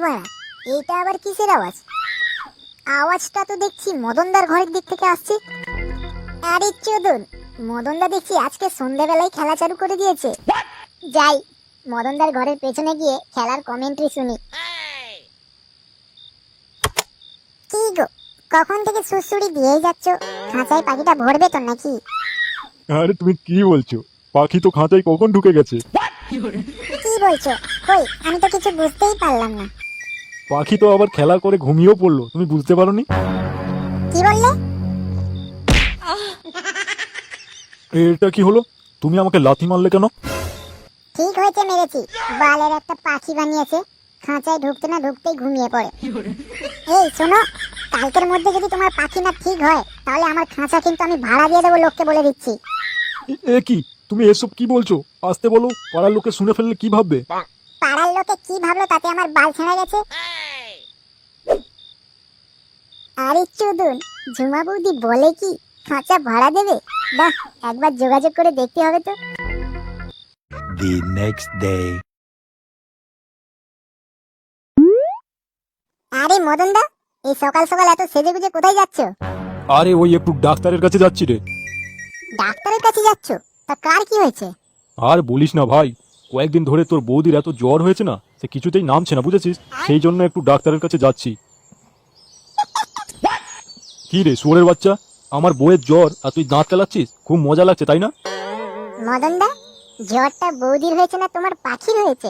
বাড়া, এটা আবার কিসের আওয়াজ? আওয়াজটা তো দেখছি মদনদার ঘরের দিক থেকে আসছে। আরে চোদন, মদনদা দেখছি আজকে সন্ধ্যাবেলায় খেলা চালু করে দিয়েছে। যাই মদনদার ঘরের পেছনে গিয়ে খেলার কমেন্ট্রি শুনি। কি গো, কখন থেকে সুড়সুড়ি দিয়েই যাচ্ছ? খাঁচায় পাখিটা ভরবে তো নাকি? আরে তুমি কি বলছো? পাখি তো খাঁচায় কখন ঢুকে গেছে। কি বলছো? কই, আমি তো কিছু বুঝতেই পারলাম না। পাখি তো আবার খেলা করে ঘুমিয়েও পড়লো, তুমি বুঝতে পারোনি? কি বললে? এটা কি হলো? তুমি আমাকে লাথি মারলে কেন? ঠিক হয়েছে, মেরেছি। বালের একটা পাখি বানিয়েছে, খাঁচায় ঢুকতে না ঢুকতেই ঘুমিয়ে পড়ে। এই শোনো, কালকের মধ্যে যদি তোমার পাখি না ঠিক হয় তাহলে আমার খাঁচা কিন্তু আমি ভাড়া দিয়ে দেবো, লোককে বলে দিচ্ছি। এ কি, তুমি এসব কি বলছো? আসতে বলো, পাড়ার লোকে শুনে ফেললে কি ভাববে? পাড়ার লোকে কি ভাবলো তাতে আমার বাল ছেঁড়া গেছে। আরে চোদন, ঝুমা বৌদি বলে কি খাঁচা ভাড়া দেবে? বাহ, একবার যোগাযোগ করে দেখতে হবে তো। The next day. আরে মদনদা, এই সকাল সকাল এত সেজে গুজে কোথায় যাচ্ছ? আরে ওই একটু ডাক্তারের কাছে যাচ্ছি রে। ডাক্তারের কাছে যাচ্ছ? তা কার কি হয়েছে? আর বলিস না ভাই, কয়েকদিন ধরে তোর বৌদির এত জ্বর হয়েছে না, সে কিছুতেই নামছে না, বুঝেছিস? সেই জন্য একটু ডাক্তারের কাছে যাচ্ছি। কি রে শুয়োরের বাচ্চা, আমার বউয়ের জ্বর আর তুই দাঁত কেলাচ্ছিস? খুব মজা লাগছে তাই না? মদনদা, জ্বরটা বৌদির হয়েছে না তোমার পাখির হয়েছে?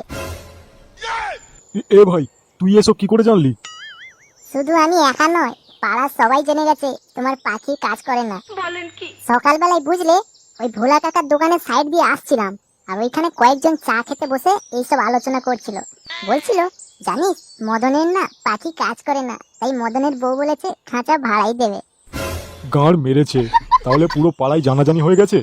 এ ভাই, তুই এসব কি করে জানলি? শুধু আমি একা নয়, পাড়ার সবাই জেনে গেছে তোমার পাখি কাজ করে না। সকালবেলায় বুঝলে, ওই ভোলা কাকার দোকানের সাইড দিয়ে আসছিলাম, আর ওইখানে কয়েকজন চা খেতে বসে এইসব আলোচনা করছিল। বলছিল, জানিস মদনের না পাখি কাজ করে না, তাই মদনের বউ বলেছে খাঁচা ভাড়াই দেবে। গাঁড় মেরেছে, তাহলে পুরো পাড়ায় জানাজানি হয়ে গেছে।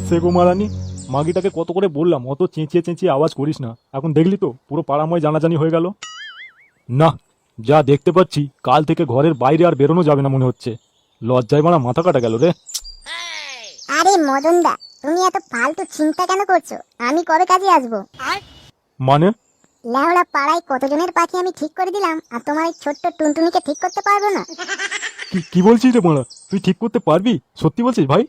সে গো মারানি, মাগিটাকে কত করে বললাম অত চেঁচিয়ে চেঁচিয়ে আওয়াজ করিস না, এখন দেখলি তো পুরো পাড়াময় জানাজানি হয়ে গেল। না, যা দেখতে পাচ্ছি কাল থেকে ঘরের বাইরে আর বেরোনো যাবে না মনে হচ্ছে। লজ্জায় মারা মাথা কাটা গেল রে। আরে মদনদা, তুমি এত ফালতু চিন্তা কেন করছো? আমি কবে কাজে আসবো? মানে? লেওড়া, পাড়ায় কতজনের পাখি আমি ঠিক করে দিলাম, আর তোমার এই ছোট্ট টুনটুনিকে ঠিক করতে পারবো না? কি বলছিস রে মারা? তুই ঠিক করতে পারবি? সত্যি বলছিস ভাই?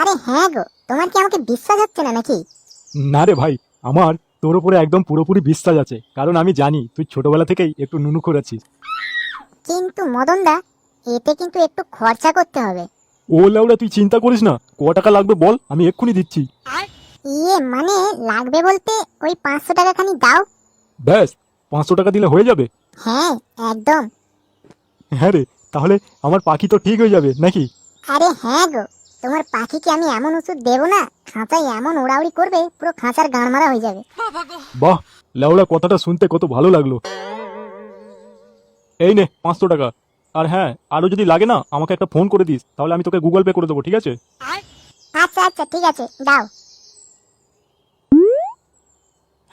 আরে হ্যাঁ গো, তোমার কি আমাকে বিশ্বাস হচ্ছে না নাকি? না রে ভাই, আমার তোর উপরে একদম পুরোপুরি বিশ্বাস আছে, কারণ আমি জানি তুই ছোটবেলা থেকেই একটু নুনু করেছিস। কিন্তু মদনদা, এতে কিন্তু একটু খরচা করতে হবে। ও লেওড়া, তুই চিন্তা করিস না, ক টাকা লাগবে বল, আমি এক্ষুনি দিচ্ছি। ইয়ে মানে, লাগবে বলতে ওই 500 টাকা খানি দাও। ব্যাস, 500 টাকা দিলে হয়ে যাবে? হ্যাঁ, একদম। হ্যাঁ রে, তাহলে আমার পাখি তো ঠিক হয়ে যাবে নাকি? আরে হ্যাঁ গো, তোমার পাখিকে আমি এমন ওষুধ দেবো না, খাঁচায় এমন ওড়াউড়ি করবে পুরো খাঁচার গাঁড় মারা হয়ে যাবে। বাহ, লেওড়া কথাটা শুনতে কত ভালো লাগলো। এই নে 500 টাকা। আর হ্যাঁ, আরো যদি লাগে না আমাকে একটা ফোন করে দিস, তাহলে আমি তোকে গুগল পে করে দেবো, ঠিক আছে? আচ্ছা আচ্ছা, ঠিক আছে, দাও।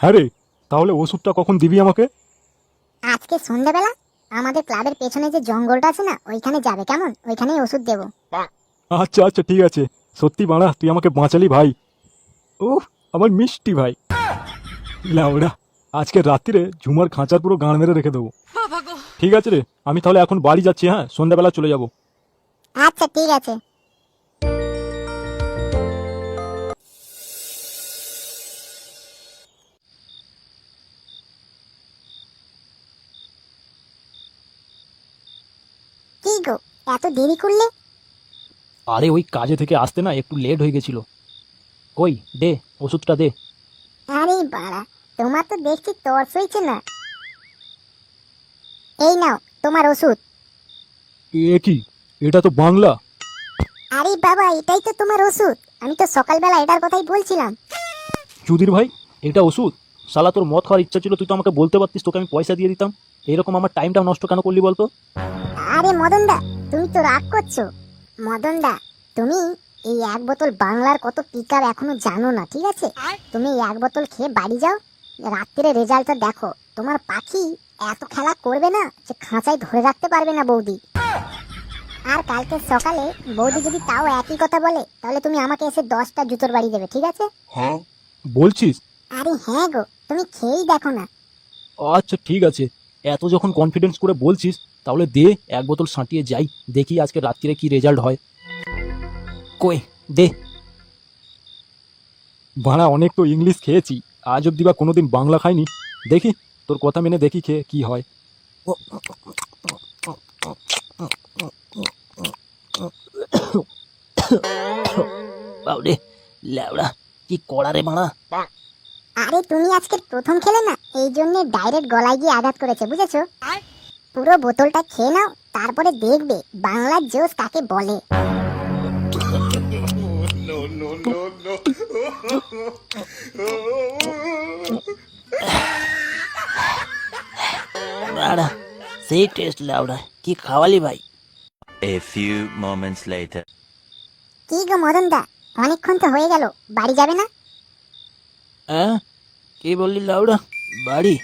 হ্যাঁ রে, তাহলে ওষুধটা কখন দিবি আমাকে? আজকে সন্ধ্যাবেলা আমাদের ক্লাবের পেছনে যে জঙ্গলটা আছে না, ওইখানে যাবে, কেমন? ওইখানেই ওষুধ দেবো। আচ্ছা আচ্ছা, ঠিক আছে। সত্যি বাড়া, তুই আমাকে বাঁচালি ভাই। ওহ, আমার মিষ্টি ভাই। লেওড়া, আজকে রাত্রিরে ঝুমার খাঁচার পুরো গাঁড় মেরে রেখে দেবো। ঠিক আছে রে, আমি তাহলে এখন বাড়ি যাচ্ছি, হ্যাঁ সন্ধ্যাবেলা চলে যাবো। আচ্ছা ঠিক আছে। কি গো, এত দেরি করলে? আরে ওই কাজে থেকে আসতে না একটু লেট হয়ে গেছিল। কই দে, ওষুধটা দে। আরে বাড়া, তোমার তো দেখছি তর্স হয়েছে না। এই নাও তোমার ওষুধ। এ কি, এটা তো বাংলা। আরে বাবা, এটাই তো তোমার ওষুধ, আমি তো সকালবেলা এটার কথাই বলছিলাম। চুদির ভাই, এটা ওষুধ? শালা তোর মদ খাওয়ার ইচ্ছা ছিল, তুই তো আমাকে বলতে পারতিস, তোকে আমি পয়সা দিয়ে দিতাম। এরকম আমার টাইমটা নষ্ট কেন করলি বলতো? আরে মদনদা, তুমি তো রাগ করছো। মদনদা, তুমি এই 1 বোতল বাংলার কত পিকার এখনো জানো না, ঠিক আছে? তুমি এই 1 বোতল খেয়ে বাড়ি যাও, রাত্রিরে রেজাল্টটা দেখো। তোমার পাখি এত খেলা করবে না যে খাঁচায় ধরে রাখতে পারবে না বৌদি। আর কালকে সকালে বৌদি যদি তাও একই কথা বলে, তাহলে তুমি আমাকে এসে 10টা জুতোর বাড়ি দেবে, ঠিক আছে? বলছিস? আরে হ্যাঁ গো, তুমি খেয়েই দেখো না। আচ্ছা ঠিক আছে, এত যখন কনফিডেন্স করে বলছিস তাহলে দে এক বোতল সাঁটিয়ে যাই, দেখি আজকে রাত্রিরে কি রেজাল্ট হয়। কই দে। বাড়া অনেক তো ইংলিশ খেয়েছি, আজ অব্দি বা কোনোদিন বাংলা খাইনি। দেখি তোর কথা মেনে দেখি খেয়ে কি হয়। বাবরে ল্যাবড়া, কি করা রে মারা। আরে তুমি আজকে প্রথম খেলে না, এই জন্য ডাইরেক্ট গলায় গিয়ে আঘাত করেছে, বুঝেছো? পুরো বোতলটা খেয়ে নাও, তারপরে দেখবে বাংলার জোশ কাকে বলে। মারা সেই টেস্ট ল্যাবড়া, কি খাওয়ালি ভাই। A few moments later. কি গো মদন দা, অনেকক্ষণ তো হয়ে গেল, বাড়ি যাবে না? হ্যাঁ কি বললি লাউড়া? বাড়ি?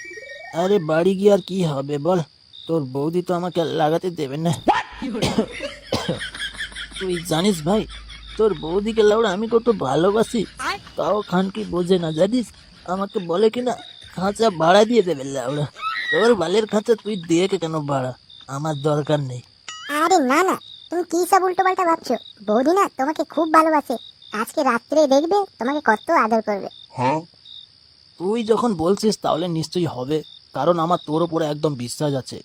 আরে বাড়ি গিয়ে আর কি হবে বল, তোর বৌদি তো আমাকে লাগাতে দেবে না। তুই জানিস ভাই, তোর বৌদিকে লাউড়া আমি কত ভালোবাসি, তাও খান কি বোঝে না জানিস, আমাকে বলে কিনা খাঁচা ভাড়া দিয়ে দেবে লাউড়া। তোর বালের খাঁচা তুই দিয়ে কেন ভাড়া, আমার দরকার নেই। আরে না না, তুমি কি সব উল্টো পাল্টা ভাবছো? বৌদি না তোমাকে খুব ভালোবাসে, আজকে রাত্রে দেখবে তোমাকে কত আদর করবে। তুই যখন বলছিস তাহলে নিশ্চয়ই হবে, কারণ আমার তোর উপরে একদম বিশ্বাস আছে।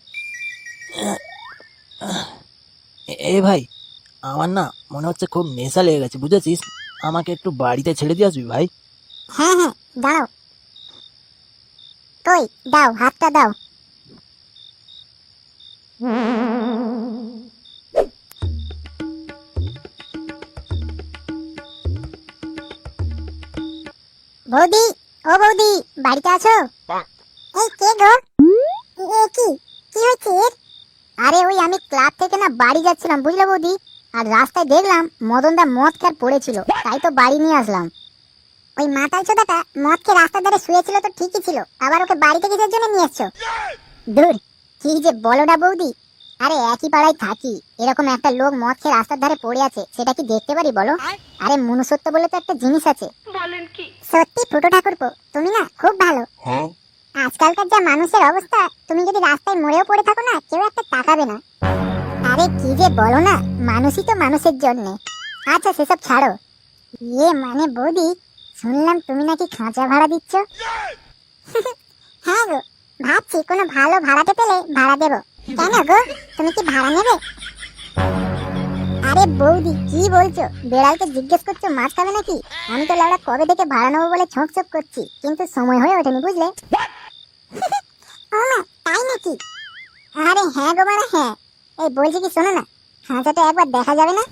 এ ভাই, আমার না মনে হচ্ছে খুব নেশা লেগে গেছে বুঝেছিস, আমাকে একটু বাড়িতে ছেড়ে দিয়ে আসবি ভাই। হ্যাঁ হ্যাঁ, দাঁড়াও, কই দাও, হাতটা দাও। বৌদি, ও বৌদি, বাড়িতে আছো? এই কে গো? এ কি কি হয়েছে এর? আরে ওই আমি ক্লাব থেকে না বাড়ি যাচ্ছিলাম বুঝলে বৌদি, আর রাস্তায় দেখলাম মদনদা মদ খেয়ে পড়েছিল, তাই তো বাড়ি নিয়ে আসলাম। ওই মাতাল চোদাটা মদ খেয়ে রাস্তার ধারে শুয়েছিল তো ঠিকই ছিল, আবার ওকে বাড়িতে কিসের জন্য নিয়ে এসছো? দূর, কি যে বলো না বৌদি, আরে একই পাড়ায় থাকি, এরকম একটা লোক মদ খেয়ে রাস্তার ধারে পড়ে আছে, সেটা কি দেখতে পারি বলো? আরে মনুষ্যত্ব বলে তো একটা জিনিস আছে। সত্যি ফুটো ঠাকুরপো, তুমি না খুব ভালো। আজকালকার যা মানুষের অবস্থা, তুমি যদি রাস্তায় মরেও পড়ে থাকো না, কেউ একটা তাকাবে না। আরে কি যে বলো না, মানুষই তো মানুষের জন্য। আচ্ছা সেসব ছাড়ো, মানে বৌদি, শুনলাম তুমি নাকি খাঁচা ভাড়া দিচ্ছ। হ্যাঁ গো, ভাবছি কোনো ভালো ভাড়াতে পেলে ভাড়া দেবো। কেন গো, তুমি কি ভাড়া নেবে? আরে বৌদি কি বলছো, বেড়ালকে জিজ্ঞেস করছো মাছ খাবে নাকি? আমি তো লাউড়া কবে থেকে ভাড়া নেবো বলে ছোঁক ছোঁক করছি, কিন্তু সময় হয়ে ওঠেনি বুঝলে। ও মা, তাই নাকি? আরে হ্যাঁ গো মানে হ্যাঁ, এই বলছি কি শোনো না, খাঁচাটা একবার দেখা যাবে না?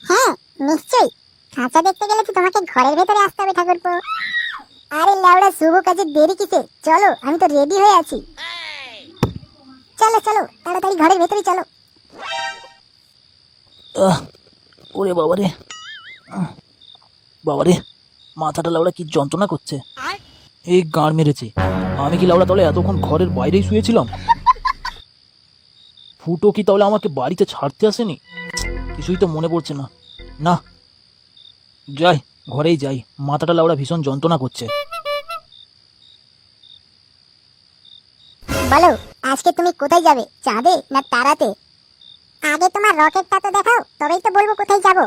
হ্যাঁ নিশ্চয়ই, খাঁচা দেখতে গেলে তো তোমাকে ঘরের ভেতরে আসতে হবে ঠাকুরপো। আরে লাউড়া শুভ কাজে দেরি কিসে, চলো আমি তো রেডি হয়ে আছি। চলো চলো তাড়াতাড়ি ঘরের ভেতরে চলো। ওরে বাবারে, বাবারে মাথাটা লাউড়া কি যন্ত্রণা করছে, এই গাঁড় মেরেছে। আমি কি লাউড়া তাহলে এতক্ষণ ঘরের বাইরেই শুয়েছিলাম? ফুটো কি তাহলে আমাকে বাড়িতে ছাড়তে আসেনি? কিছুই তো মনে পড়ছে না। না যাই, ঘরেই যাই, মাথাটা লাউড়া ভীষণ যন্ত্রণা করছে। বলো আজকে তুমি কোথায় যাবে, চাঁদে না তারাতে? আগে তোমার রকেটটা তো দেখাও, তবেই তো বলবো কোথায় যাব।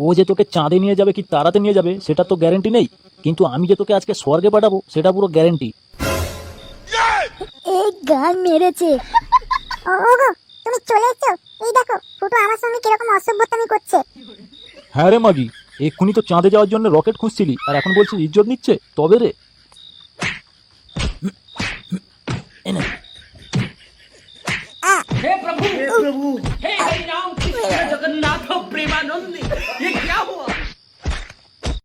ও যে তোকে চাঁদে নিয়ে যাবে কি তারাতে নিয়ে যাবে সেটা তো গ্যারেন্টি নেই, কিন্তু আমি যে তোকে আজকে স্বর্গে পাঠাবো সেটা পুরো গ্যারেন্টি। এই গান মেরেছে। ওগো তুমি চলে এসছো, এই দেখো ফুটো আমার সঙ্গে কিরকম অসভ্যতামি করছে। হ্যাঁ রে মাগি, এক্ষুনি তো চাঁদে যাওয়ার জন্য রকেট খুঁজছিলি, আর এখন বলছিস ইজ্জত নিচ্ছে, তবে রে। এনে हे प्रभु हे हरि राम कृष्ण जगन्नाथ प्रेमानंद ये क्या हुआ